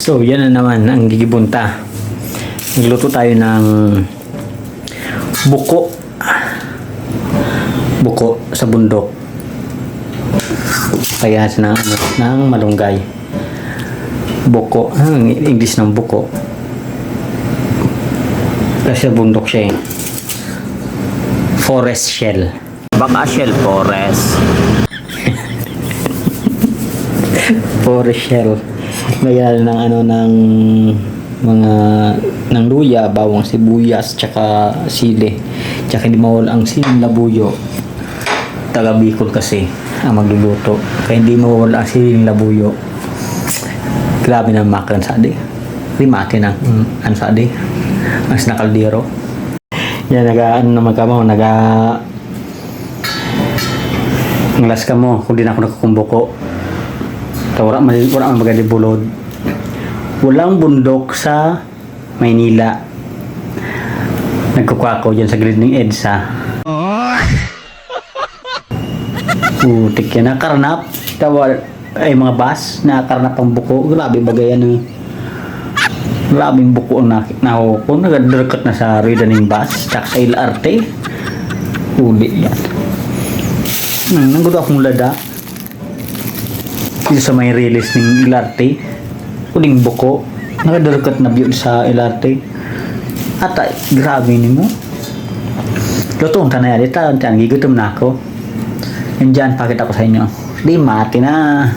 So, yan na naman ang gigibunta. Nagluto tayo ng buko. Buko sa bundok. Kaya ng malunggay. Buko. Ang English ng buko. Kasi bundok siya eh. Forest shell. Baka shell forest. Forest shell. Lagyan ng ng mga ng luya, bawang sibuyas, tsaka sili. Tsaka hindi mawala ang siling labuyo. Taga Bicol kasi ang magluluto. Kaya hindi mawala ang siling labuyo. Grabe na makan sa di. Limati ng ano sa di. Ang sinakaldero. Yan naman ka mo, nglas ka mo kung di na ako nakakumbuko. Wala ang magalibulod. Walang bundok sa Maynila. Nagkukuha ko dyan sa grid ng EDSA. Putik yan. Nakarnap. Ay mga bus. Nakarnap ang buko. Grabe bagay yan. Grabing buko ang nakuha ko. Nagadarkat na sa rida ng bus. Tsaka sa LRT. Huli yan. Nanggudo akong lada. Dito sa may release ng LRT. Uling buko. Nagadarkat na view sa LRT. At grabe ni mo. Lutong tanay alita. Gigutom na ako. Yan dyan, pakita ko sa inyo. Di mati na.